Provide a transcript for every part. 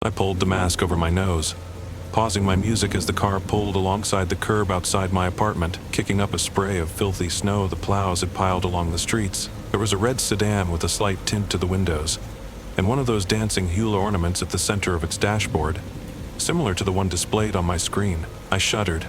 I pulled the mask over my nose, pausing my music as the car pulled alongside the curb outside my apartment, kicking up a spray of filthy snow the plows had piled along the streets. There was a red sedan with a slight tint to the windows, and one of those dancing hula ornaments at the center of its dashboard, similar to the one displayed on my screen. I shuddered,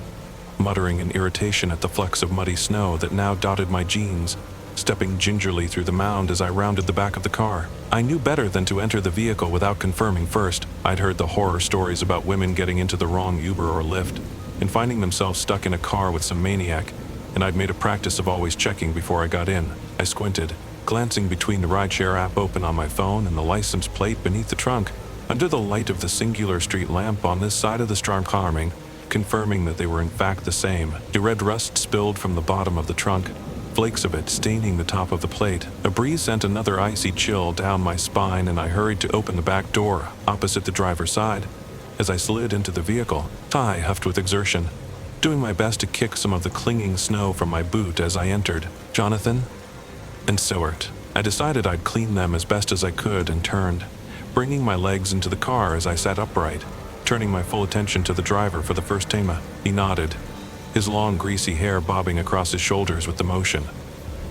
muttering in irritation at the flecks of muddy snow that now dotted my jeans, stepping gingerly through the mound as I rounded the back of the car. I knew better than to enter the vehicle without confirming first. I'd heard the horror stories about women getting into the wrong Uber or Lyft and finding themselves stuck in a car with some maniac, and I'd made a practice of always checking before I got in. I squinted, glancing between the rideshare app open on my phone and the license plate beneath the trunk. Under the light of the singular street lamp on this side of the strong arming, confirming that they were in fact the same. The red rust spilled from the bottom of the trunk, flakes of it staining the top of the plate. A breeze sent another icy chill down my spine, and I hurried to open the back door, opposite the driver's side. As I slid into the vehicle, I huffed with exertion, doing my best to kick some of the clinging snow from my boot as I entered. Jonathan and Seward. I decided I'd clean them as best as I could and turned, bringing my legs into the car as I sat upright, turning my full attention to the driver for the first time. He nodded, his long greasy hair bobbing across his shoulders with the motion.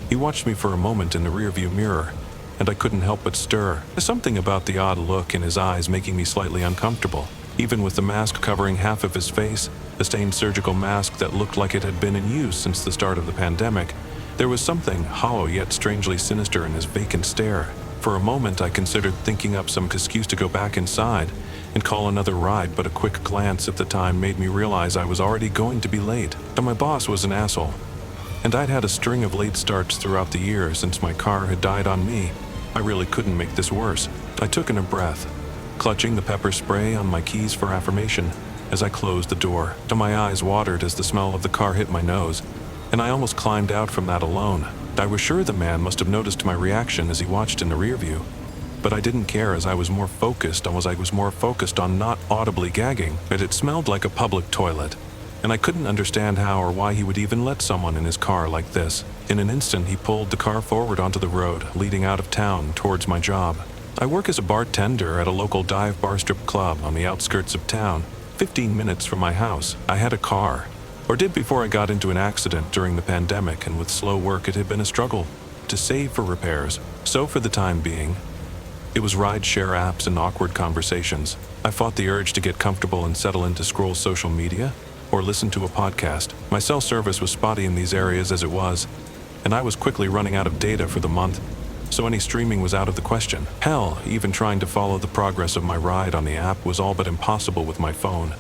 He watched me for a moment in the rearview mirror, and I couldn't help but stir. There's something about the odd look in his eyes making me slightly uncomfortable. Even with the mask covering half of his face, the stained surgical mask that looked like it had been in use since the start of the pandemic, there was something hollow yet strangely sinister in his vacant stare. For a moment I considered thinking up some excuse to go back inside and call another ride, but a quick glance at the time made me realize I was already going to be late. And my boss was an asshole, and I'd had a string of late starts throughout the year since my car had died on me. I really couldn't make this worse. I took in a breath, clutching the pepper spray on my keys for affirmation as I closed the door. And my eyes watered as the smell of the car hit my nose, and I almost climbed out from that alone. I was sure the man must have noticed my reaction as he watched in the rear view, but I didn't care as I was more focused on not audibly gagging. But it smelled like a public toilet, and I couldn't understand how or why he would even let someone in his car like this. In an instant, he pulled the car forward onto the road, leading out of town towards my job. I work as a bartender at a local dive bar strip club on the outskirts of town, 15 minutes from my house. I had a car, or did before I got into an accident during the pandemic, and with slow work it had been a struggle to save for repairs. So for the time being, it was ride-share apps and awkward conversations. I fought the urge to get comfortable and settle in to scroll social media or listen to a podcast. My cell service was spotty in these areas as it was, and I was quickly running out of data for the month, so any streaming was out of the question. Hell, even trying to follow the progress of my ride on the app was all but impossible with my phone.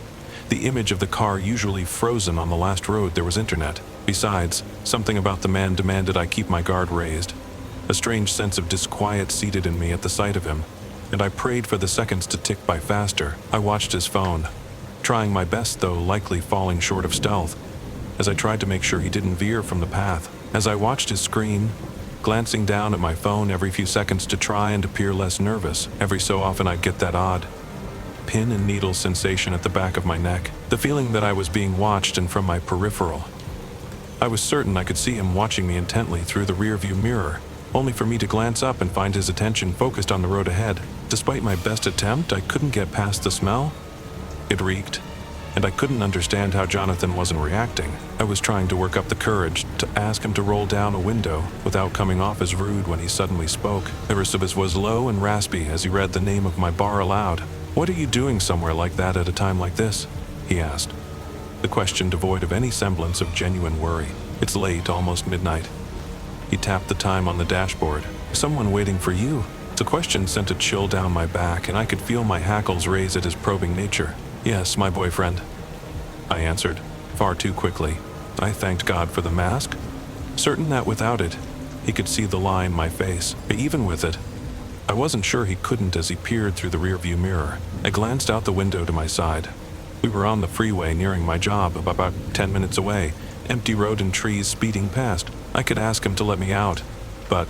The image of the car usually frozen on the last road there was internet. Besides, something about the man demanded I keep my guard raised. A strange sense of disquiet seated in me at the sight of him, and I prayed for the seconds to tick by faster. I watched his phone, trying my best though likely falling short of stealth, as I tried to make sure he didn't veer from the path. As I watched his screen, glancing down at my phone every few seconds to try and appear less nervous, every so often I'd get that odd pin and needle sensation at the back of my neck, the feeling that I was being watched and from my peripheral. I was certain I could see him watching me intently through the rearview mirror, only for me to glance up and find his attention focused on the road ahead. Despite my best attempt, I couldn't get past the smell. It reeked, and I couldn't understand how Jonathan wasn't reacting. I was trying to work up the courage to ask him to roll down a window without coming off as rude when he suddenly spoke. The voice of his was low and raspy as he read the name of my bar aloud. "What are you doing somewhere like that at a time like this?" he asked, the question devoid of any semblance of genuine worry. "It's late, almost midnight." He tapped the time on the dashboard. "Someone waiting for you?" The question sent a chill down my back, and I could feel my hackles raise at his probing nature. "Yes, my boyfriend," I answered, far too quickly. I thanked God for the mask, certain that without it, he could see the lie in my face. But even with it, I wasn't sure he couldn't as he peered through the rearview mirror. I glanced out the window to my side. We were on the freeway nearing my job, about 10 minutes away, empty road and trees speeding past. I could ask him to let me out, but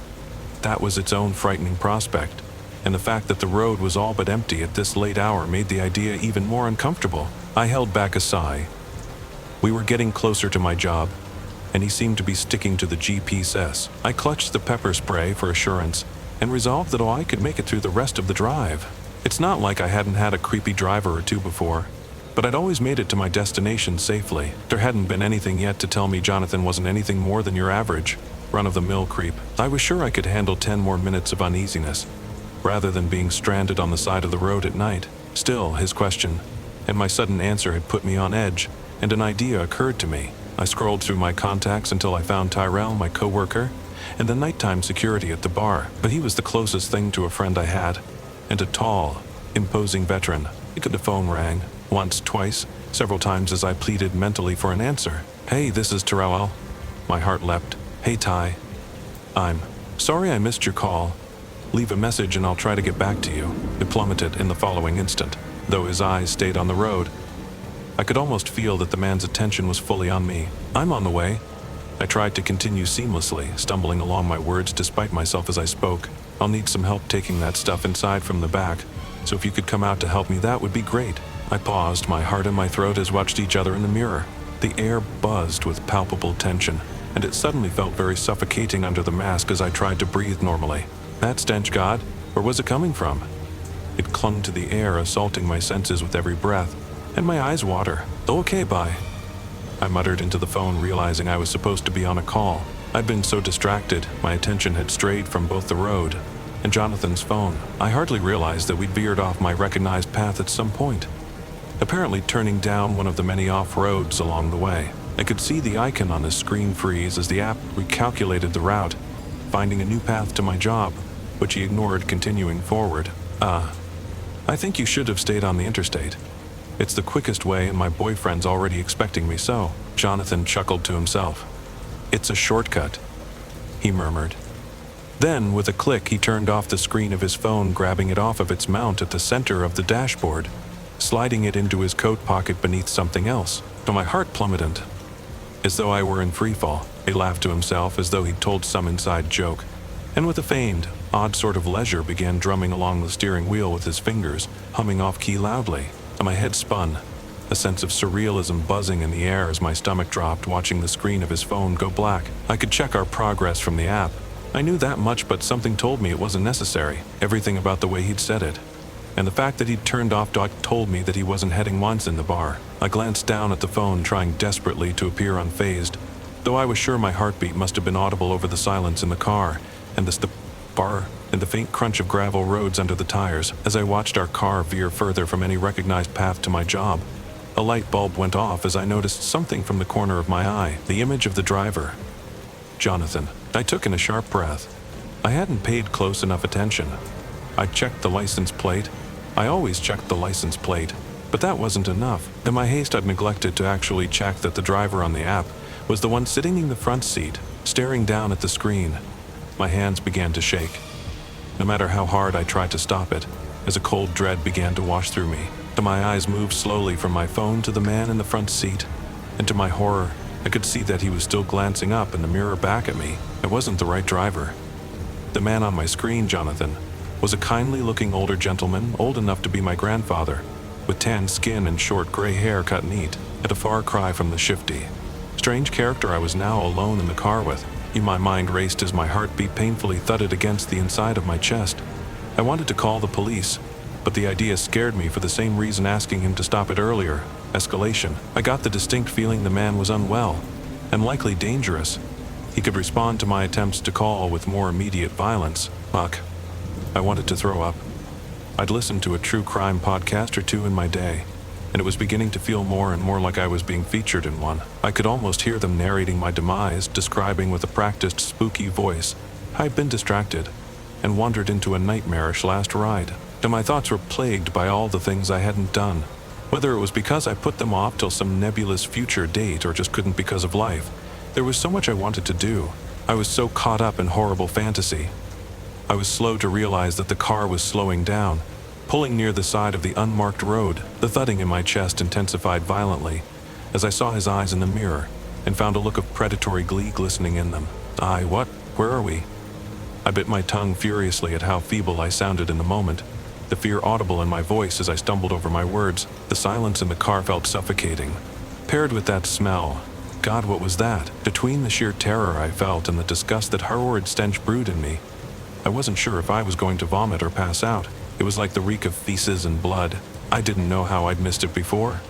that was its own frightening prospect, and the fact that the road was all but empty at this late hour made the idea even more uncomfortable. I held back a sigh. We were getting closer to my job, and he seemed to be sticking to the GPS. I clutched the pepper spray for assurance and resolved that I could make it through the rest of the drive. It's not like I hadn't had a creepy driver or two before, but I'd always made it to my destination safely. There hadn't been anything yet to tell me Jonathan wasn't anything more than your average, run-of-the-mill creep. I was sure I could handle 10 more minutes of uneasiness, rather than being stranded on the side of the road at night. Still, his question and my sudden answer had put me on edge, and an idea occurred to me. I scrolled through my contacts until I found Tyrell, my coworker, and the nighttime security at the bar, but he was the closest thing to a friend I had, and a tall, imposing veteran. The phone rang, once, twice, several times as I pleaded mentally for an answer. "Hey, this is Tyrell." My heart leapt. "Hey, Ty. I'm sorry I missed your call. Leave a message and I'll try to get back to you." It plummeted in the following instant, though his eyes stayed on the road. I could almost feel that the man's attention was fully on me. "I'm on the way." I tried to continue seamlessly, stumbling along my words despite myself as I spoke. "I'll need some help taking that stuff inside from the back, so if you could come out to help me, that would be great." I paused, my heart in my throat as watched each other in the mirror. The air buzzed with palpable tension, and it suddenly felt very suffocating under the mask as I tried to breathe normally. That stench, God, where was it coming from? It clung to the air, assaulting my senses with every breath, and my eyes water. "Okay, bye," I muttered into the phone, realizing I was supposed to be on a call. I'd been so distracted, my attention had strayed from both the road and Jonathan's phone. I hardly realized that we'd veered off my recognized path at some point, apparently turning down one of the many off-roads along the way. I could see the icon on his screen freeze as the app recalculated the route, finding a new path to my job, which he ignored, continuing forward. I think you should have stayed on the interstate. It's the quickest way and my boyfriend's already expecting me so." Jonathan chuckled to himself. "It's a shortcut," he murmured. Then, with a click, he turned off the screen of his phone, grabbing it off of its mount at the center of the dashboard, sliding it into his coat pocket beneath something else. So my heart plummeted, as though I were in freefall. He laughed to himself as though he'd told some inside joke, and with a feigned, odd sort of leisure began drumming along the steering wheel with his fingers, humming off-key loudly. My head spun, a sense of surrealism buzzing in the air as my stomach dropped, watching the screen of his phone go black. I could check our progress from the app. I knew that much, but something told me it wasn't necessary. Everything about the way he'd said it, and the fact that he'd turned off Doc, told me that he wasn't heading once in the bar. I glanced down at the phone, trying desperately to appear unfazed, though I was sure my heartbeat must have been audible over the silence in the car and the bar and the faint crunch of gravel roads under the tires. As I watched our car veer further from any recognized path to my job, a light bulb went off as I noticed something from the corner of my eye, the image of the driver, Jonathan. I took in a sharp breath. I hadn't paid close enough attention. I checked the license plate. I always checked the license plate, but that wasn't enough. In my haste, I'd neglected to actually check that the driver on the app was the one sitting in the front seat, staring down at the screen. My hands began to shake, no matter how hard I tried to stop it, as a cold dread began to wash through me. My eyes moved slowly from my phone to the man in the front seat, and to my horror, I could see that he was still glancing up in the mirror back at me. It wasn't the right driver. The man on my screen, Jonathan, was a kindly-looking older gentleman, old enough to be my grandfather, with tan skin and short gray hair cut neat, at a far cry from the shifty, strange character I was now alone in the car with. My mind raced as my heartbeat painfully thudded against the inside of my chest. I wanted to call the police, but the idea scared me for the same reason asking him to stop it earlier: escalation. I got the distinct feeling the man was unwell, and likely dangerous. He could respond to my attempts to call with more immediate violence. Fuck. I wanted to throw up. I'd listened to a true crime podcast or two in my day, and it was beginning to feel more and more like I was being featured in one. I could almost hear them narrating my demise, describing with a practiced, spooky voice how I'd been distracted and wandered into a nightmarish last ride. And my thoughts were plagued by all the things I hadn't done, whether it was because I put them off till some nebulous future date or just couldn't because of life. There was so much I wanted to do. I was so caught up in horrible fantasy. I was slow to realize that the car was slowing down, pulling near the side of the unmarked road. The thudding in my chest intensified violently as I saw his eyes in the mirror and found a look of predatory glee glistening in them. What? Where are we? I bit my tongue furiously at how feeble I sounded in the moment, the fear audible in my voice as I stumbled over my words. The silence in the car felt suffocating, paired with that smell. God, what was that? Between the sheer terror I felt and the disgust that horrid stench brewed in me, I wasn't sure if I was going to vomit or pass out. It was like the reek of feces and blood. I didn't know how I'd missed it before.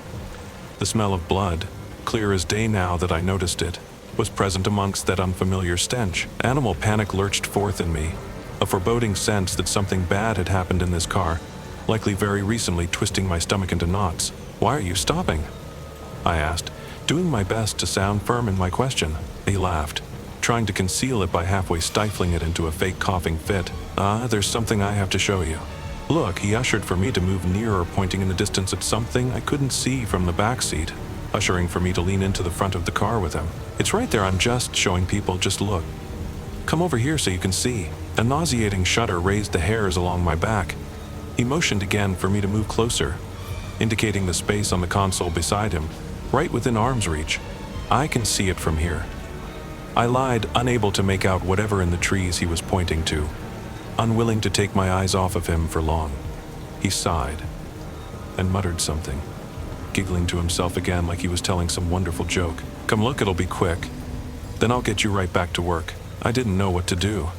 The smell of blood, clear as day now that I noticed it, was present amongst that unfamiliar stench. Animal panic lurched forth in me, a foreboding sense that something bad had happened in this car, likely very recently, twisting my stomach into knots. "Why are you stopping?" I asked, doing my best to sound firm in my question. He laughed, trying to conceal it by halfway stifling it into a fake coughing fit. There's something I have to show you." "Look," he ushered for me to move nearer, pointing in the distance at something I couldn't see from the back seat, ushering for me to lean into the front of the car with him. "It's right there, I'm just showing people, just look. Come over here so you can see." A nauseating shudder raised the hairs along my back. He motioned again for me to move closer, indicating the space on the console beside him, right within arm's reach. "I can see it from here." I lied, unable to make out whatever in the trees he was pointing to, unwilling to take my eyes off of him for long. He sighed and muttered something, giggling to himself again like he was telling some wonderful joke. "Come look, it'll be quick. Then I'll get you right back to work." I didn't know what to do.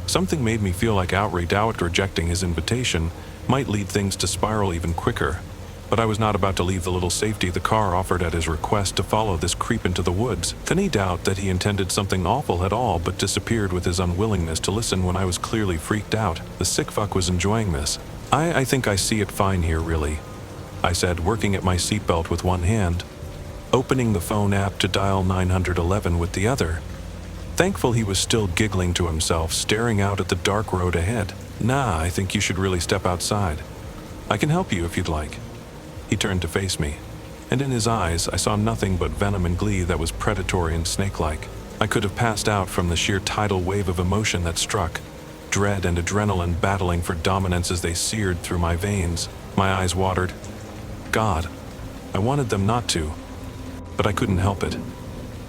Something made me feel like outright rejecting his invitation might lead things to spiral even quicker, but I was not about to leave the little safety the car offered at his request to follow this creep into the woods. Any doubt that he intended something awful at all but disappeared with his unwillingness to listen when I was clearly freaked out. The sick fuck was enjoying this. I think I see it fine here, really," I said, working at my seatbelt with one hand, opening the phone app to dial 911 with the other. Thankful he was still giggling to himself, staring out at the dark road ahead. "Nah, I think you should really step outside. I can help you if you'd like." He turned to face me, and in his eyes I saw nothing but venom and glee that was predatory and snake-like. I could have passed out from the sheer tidal wave of emotion that struck, dread and adrenaline battling for dominance as they seared through my veins. My eyes watered. God, I wanted them not to, but I couldn't help it.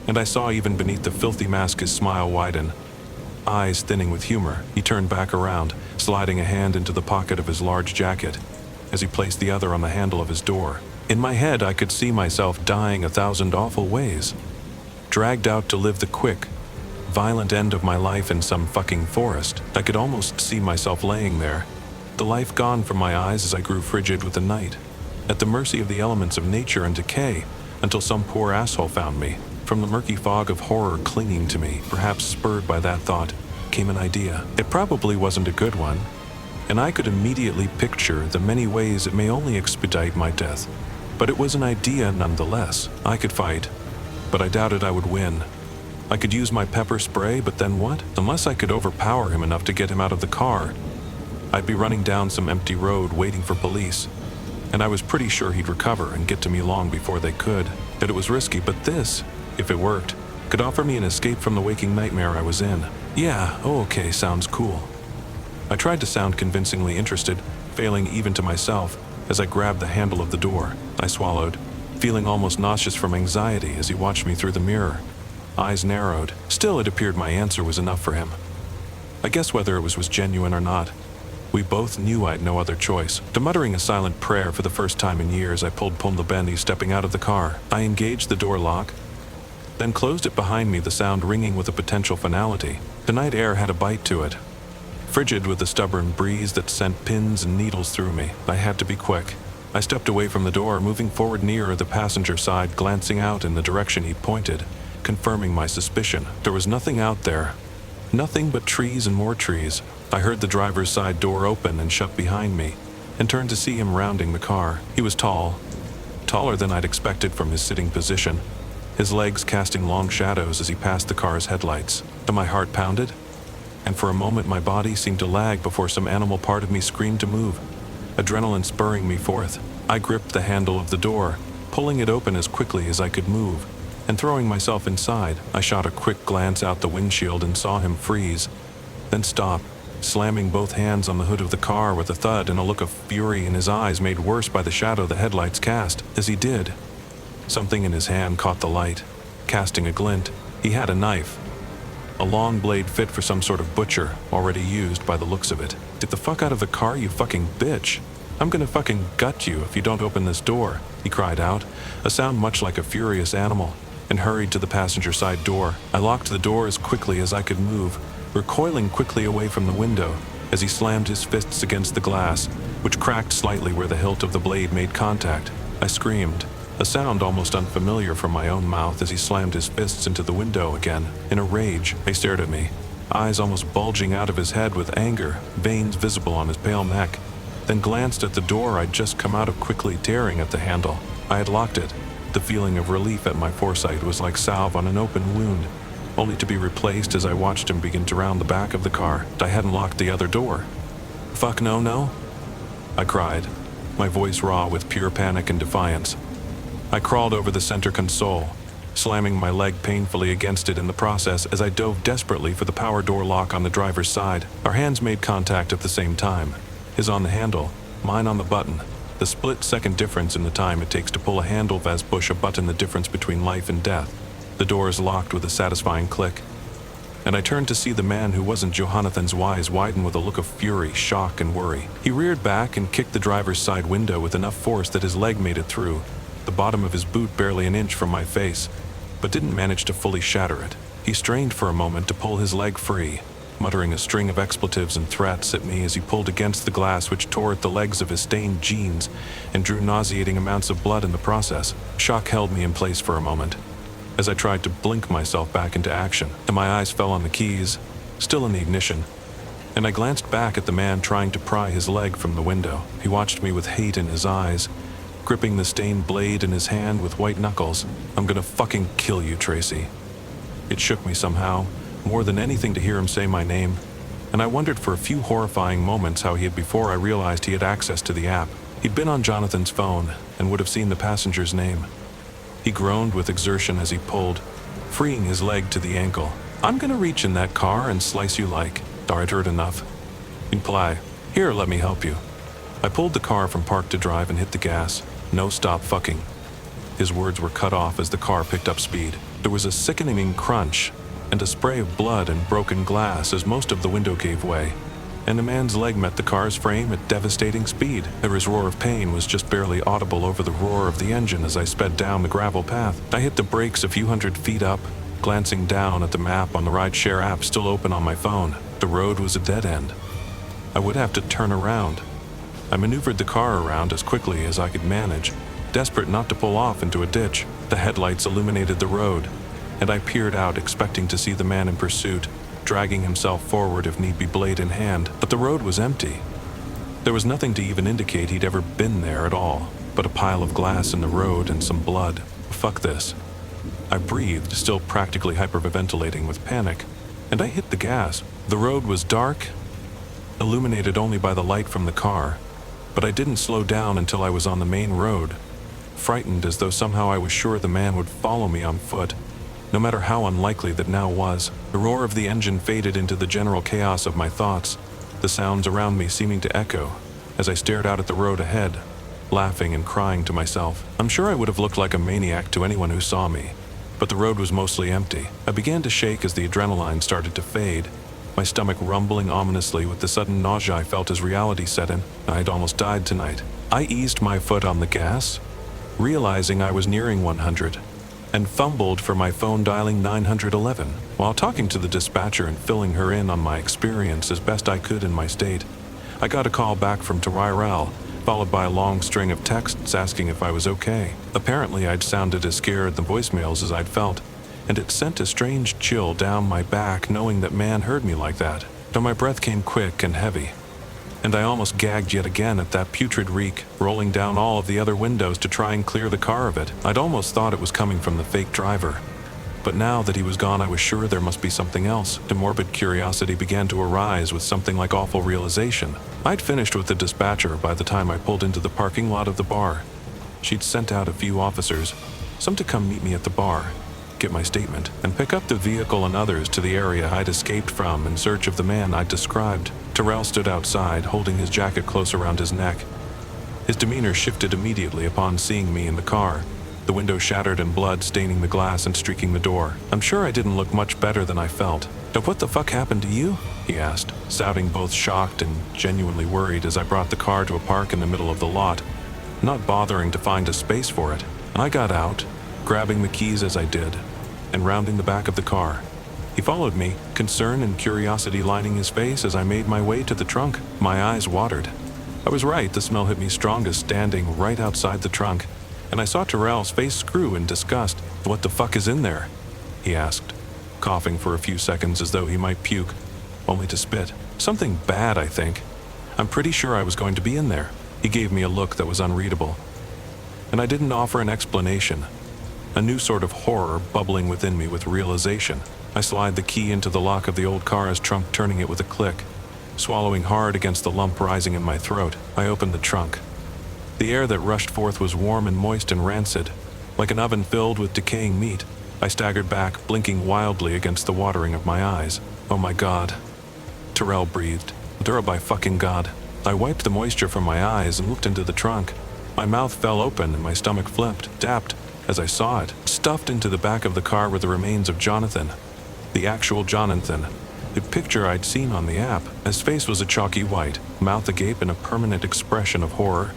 And I saw even beneath the filthy mask his smile widen, eyes thinning with humor. He turned back around, sliding a hand into the pocket of his large jacket, as he placed the other on the handle of his door. In my head, I could see myself dying 1,000 awful ways, dragged out to live the quick, violent end of my life in some fucking forest. I could almost see myself laying there, the life gone from my eyes as I grew frigid with the night, at the mercy of the elements of nature and decay, until some poor asshole found me. From the murky fog of horror clinging to me, perhaps spurred by that thought, came an idea. It probably wasn't a good one, and I could immediately picture the many ways it may only expedite my death. But it was an idea nonetheless. I could fight, but I doubted I would win. I could use my pepper spray, but then what? Unless I could overpower him enough to get him out of the car, I'd be running down some empty road waiting for police, and I was pretty sure he'd recover and get to me long before they could. That it was risky, but this, if it worked, could offer me an escape from the waking nightmare I was in. "Yeah, okay, sounds cool." I tried to sound convincingly interested, failing even to myself, as I grabbed the handle of the door. I swallowed, feeling almost nauseous from anxiety as he watched me through the mirror. Eyes narrowed. Still, it appeared my answer was enough for him. I guess whether it was genuine or not, we both knew I'd no other choice. To muttering a silent prayer for the first time in years, I pulled Benny stepping out of the car. I engaged the door lock, then closed it behind me, the sound ringing with a potential finality. The night air had a bite to it, frigid with the stubborn breeze that sent pins and needles through me. I had to be quick. I stepped away from the door, moving forward nearer the passenger side, glancing out in the direction he pointed, confirming my suspicion. There was nothing out there. Nothing but trees and more trees. I heard the driver's side door open and shut behind me, and turned to see him rounding the car. He was tall, taller than I'd expected from his sitting position, his legs casting long shadows as he passed the car's headlights. And my heart pounded, and for a moment my body seemed to lag before some animal part of me screamed to move, adrenaline spurring me forth. I gripped the handle of the door, pulling it open as quickly as I could move, and throwing myself inside. I shot a quick glance out the windshield and saw him freeze, then stop, slamming both hands on the hood of the car with a thud and a look of fury in his eyes made worse by the shadow the headlights cast. As he did, something in his hand caught the light, casting a glint. He had a knife, a long blade fit for some sort of butcher, already used by the looks of it. "Get the fuck out of the car, you fucking bitch. I'm gonna fucking gut you if you don't open this door," he cried out, a sound much like a furious animal, and hurried to the passenger side door. I locked the door as quickly as I could move, recoiling quickly away from the window as he slammed his fists against the glass, which cracked slightly where the hilt of the blade made contact. I screamed, a sound almost unfamiliar from my own mouth as he slammed his fists into the window again. In a rage, he stared at me, eyes almost bulging out of his head with anger, veins visible on his pale neck, then glanced at the door I'd just come out of, quickly tearing at the handle. I had locked it. The feeling of relief at my foresight was like salve on an open wound, only to be replaced as I watched him begin to round the back of the car. I hadn't locked the other door. "Fuck no," I cried, my voice raw with pure panic and defiance. I crawled over the center console, slamming my leg painfully against it in the process as I dove desperately for the power door lock on the driver's side. Our hands made contact at the same time, his on the handle, mine on the button. The split-second difference in the time it takes to pull a handle as push a button, the difference between life and death. The doors locked with a satisfying click, and I turned to see the man who wasn't Jonathan's eyes widen with a look of fury, shock, and worry. He reared back and kicked the driver's side window with enough force that his leg made it through, the bottom of his boot barely an inch from my face, but didn't manage to fully shatter it. He strained for a moment to pull his leg free, muttering a string of expletives and threats at me as he pulled against the glass, which tore at the legs of his stained jeans and drew nauseating amounts of blood in the process. Shock held me in place for a moment as I tried to blink myself back into action, and my eyes fell on the keys, still in the ignition, and I glanced back at the man trying to pry his leg from the window. He watched me with hate in his eyes, gripping the stained blade in his hand with white knuckles. "I'm gonna fucking kill you, Tracy." It shook me somehow, more than anything, to hear him say my name, and I wondered for a few horrifying moments how he had before I realized he had access to the app. He'd been on Jonathan's phone and would have seen the passenger's name. He groaned with exertion as he pulled, freeing his leg to the ankle. "I'm gonna reach in that car and slice you like." I'd heard enough. Imply, "Here, let me help you." I pulled the car from park to drive and hit the gas. "No, stop fucking." His words were cut off as the car picked up speed. There was a sickening crunch and a spray of blood and broken glass as most of the window gave way, and a man's leg met the car's frame at devastating speed. His roar of pain was just barely audible over the roar of the engine as I sped down the gravel path. I hit the brakes a few hundred feet up, glancing down at the map on the rideshare app still open on my phone. The road was a dead end. I would have to turn around. I maneuvered the car around as quickly as I could manage, desperate not to pull off into a ditch. The headlights illuminated the road, and I peered out expecting to see the man in pursuit, dragging himself forward if need be, blade in hand. But the road was empty. There was nothing to even indicate he'd ever been there at all, but a pile of glass in the road and some blood. Fuck this. I breathed, still practically hyperventilating with panic, and I hit the gas. The road was dark, illuminated only by the light from the car, but I didn't slow down until I was on the main road, frightened as though somehow I was sure the man would follow me on foot, no matter how unlikely that now was. The roar of the engine faded into the general chaos of my thoughts, the sounds around me seeming to echo as I stared out at the road ahead, laughing and crying to myself. I'm sure I would have looked like a maniac to anyone who saw me, but the road was mostly empty. I began to shake as the adrenaline started to fade, my stomach rumbling ominously with the sudden nausea I felt as reality set in. I had almost died tonight. I eased my foot on the gas, realizing I was nearing 100, and fumbled for my phone, dialing 911. While talking to the dispatcher and filling her in on my experience as best I could in my state, I got a call back from Tyrell, followed by a long string of texts asking if I was okay. Apparently I'd sounded as scared in the voicemails as I'd felt, and it sent a strange chill down my back knowing that man heard me like that. Though my breath came quick and heavy, and I almost gagged yet again at that putrid reek, rolling down all of the other windows to try and clear the car of it. I'd almost thought it was coming from the fake driver, but now that he was gone I was sure there must be something else. The morbid curiosity began to arise with something like awful realization. I'd finished with the dispatcher by the time I pulled into the parking lot of the bar. She'd sent out a few officers, some to come meet me at the bar, get my statement, and pick up the vehicle and others to the area I'd escaped from in search of the man I'd described. Tyrell stood outside, holding his jacket close around his neck. His demeanor shifted immediately upon seeing me in the car, the window shattered and blood staining the glass and streaking the door. I'm sure I didn't look much better than I felt. "Now what the fuck happened to you?" he asked, sounding both shocked and genuinely worried as I brought the car to a park in the middle of the lot, not bothering to find a space for it. I got out, grabbing the keys as I did, and rounding the back of the car. He followed me, concern and curiosity lining his face as I made my way to the trunk. My eyes watered. I was right, the smell hit me strongest standing right outside the trunk, and I saw Terrell's face screw in disgust. "What the fuck is in there?" he asked, coughing for a few seconds as though he might puke, only to spit. "Something bad, I think. I'm pretty sure I was going to be in there." He gave me a look that was unreadable, and I didn't offer an explanation. A new sort of horror bubbling within me with realization. I slid the key into the lock of the old car's trunk, turning it with a click. Swallowing hard against the lump rising in my throat, I opened the trunk. The air that rushed forth was warm and moist and rancid, like an oven filled with decaying meat. I staggered back, blinking wildly against the watering of my eyes. "Oh my God," Terrell breathed. "Dura, by fucking God." I wiped the moisture from my eyes and looked into the trunk. My mouth fell open and my stomach flipped, dapped, as I saw it. Stuffed into the back of the car were the remains of Jonathan. The actual Jonathan. The picture I'd seen on the app. His face was a chalky white, mouth agape in a permanent expression of horror.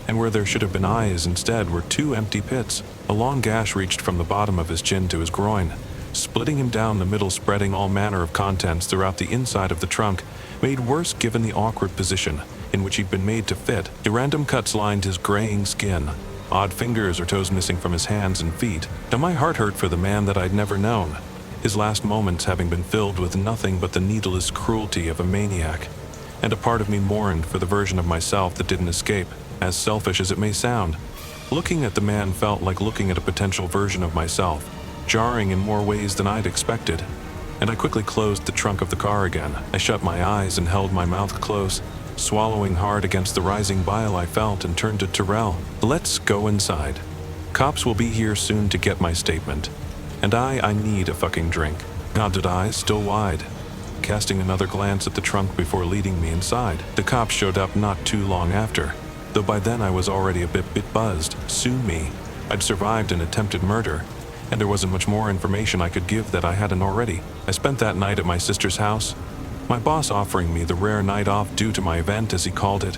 And where there should have been eyes instead were two empty pits. A long gash reached from the bottom of his chin to his groin, splitting him down the middle, spreading all manner of contents throughout the inside of the trunk, made worse given the awkward position in which he'd been made to fit. The random cuts lined his graying skin, odd fingers or toes missing from his hands and feet. Now my heart hurt for the man that I'd never known, his last moments having been filled with nothing but the needless cruelty of a maniac. And a part of me mourned for the version of myself that didn't escape, as selfish as it may sound. Looking at the man felt like looking at a potential version of myself, jarring in more ways than I'd expected. And I quickly closed the trunk of the car again. I shut my eyes and held my mouth close, swallowing hard against the rising bile I felt, and turned to Terrell. "Let's go inside. Cops will be here soon to get my statement. And I need a fucking drink." Nodded eyes still wide, casting another glance at the trunk before leading me inside. The cops showed up not too long after, though by then I was already a bit buzzed. Sue me. I'd survived an attempted murder, and there wasn't much more information I could give that I hadn't already. I spent that night at my sister's house, my boss offering me the rare night off due to my event, as he called it.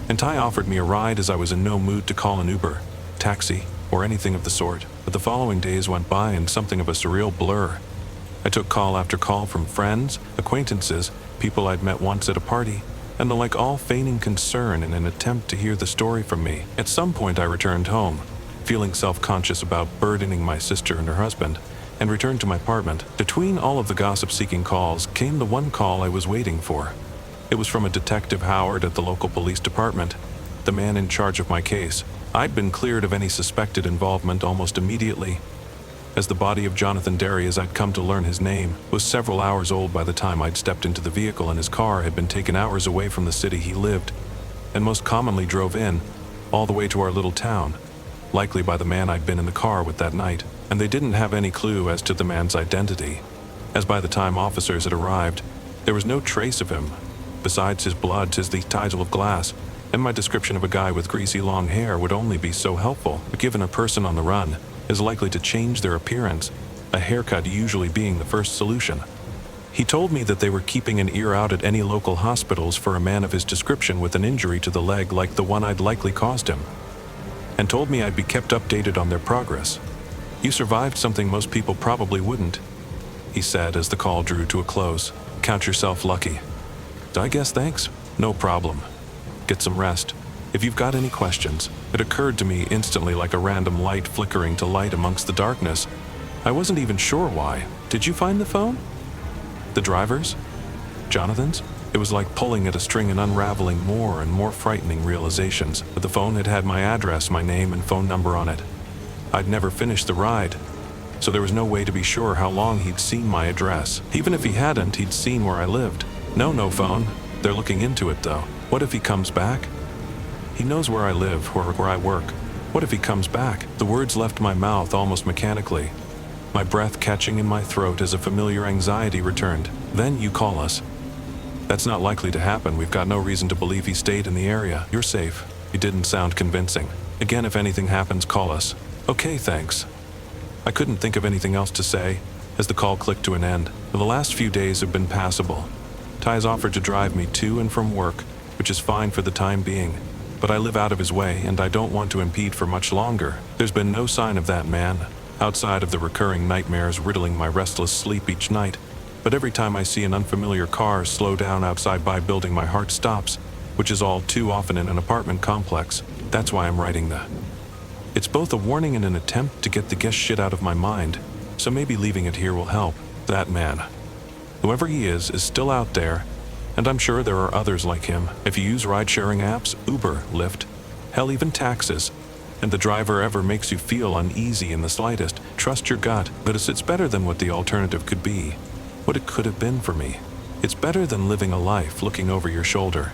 And Ty offered me a ride as I was in no mood to call an Uber, taxi, or anything of the sort. But the following days went by in something of a surreal blur. I took call after call from friends, acquaintances, people I'd met once at a party, and the like, all feigning concern in an attempt to hear the story from me. At some point I returned home, feeling self-conscious about burdening my sister and her husband, and returned to my apartment. Between all of the gossip-seeking calls came the one call I was waiting for. It was from a Detective Howard at the local police department, the man in charge of my case. I'd been cleared of any suspected involvement almost immediately, as the body of Jonathan Derry, as I'd come to learn his name, was several hours old by the time I'd stepped into the vehicle, and his car had been taken hours away from the city he lived, and most commonly drove in, all the way to our little town, likely by the man I'd been in the car with that night. And they didn't have any clue as to the man's identity, as by the time officers had arrived, there was no trace of him. Besides his blood, 'tis the title of glass, and my description of a guy with greasy long hair would only be so helpful, but given a person on the run is likely to change their appearance, a haircut usually being the first solution. He told me that they were keeping an ear out at any local hospitals for a man of his description with an injury to the leg like the one I'd likely caused him, and told me I'd be kept updated on their progress. "You survived something most people probably wouldn't," he said as the call drew to a close. "Count yourself lucky." I guess thanks. No problem. Get some rest. If you've got any questions. It occurred to me instantly like a random light flickering to light amongst the darkness. I wasn't even sure why. Did you find the phone? The driver's? Jonathan's? It was like pulling at a string and unraveling more and more frightening realizations. But the phone had my address, my name, and phone number on it. I'd never finished the ride, so there was no way to be sure how long he'd seen my address. Even if he hadn't, he'd seen where I lived. No phone. They're looking into it, though. What if he comes back? He knows where I live, or where I work. What if he comes back? The words left my mouth almost mechanically, my breath catching in my throat as a familiar anxiety returned. "Then you call us." "That's not likely to happen. We've got no reason to believe he stayed in the area. You're safe." He didn't sound convincing. "Again, if anything happens, call us." "Okay, thanks." I couldn't think of anything else to say as the call clicked to an end. The last few days have been passable. Ty's offered to drive me to and from work, which is fine for the time being, but I live out of his way and I don't want to impede for much longer. There's been no sign of that man, outside of the recurring nightmares riddling my restless sleep each night. But every time I see an unfamiliar car slow down outside my building, my heart stops, which is all too often in an apartment complex. That's why I'm writing that. It's both a warning and an attempt to get the guess shit out of my mind, so maybe leaving it here will help. That man, whoever he is still out there, and I'm sure there are others like him. If you use ride-sharing apps, Uber, Lyft, hell, even taxis, and the driver ever makes you feel uneasy in the slightest, trust your gut, because it's better than what the alternative could be, what it could have been for me. It's better than living a life looking over your shoulder.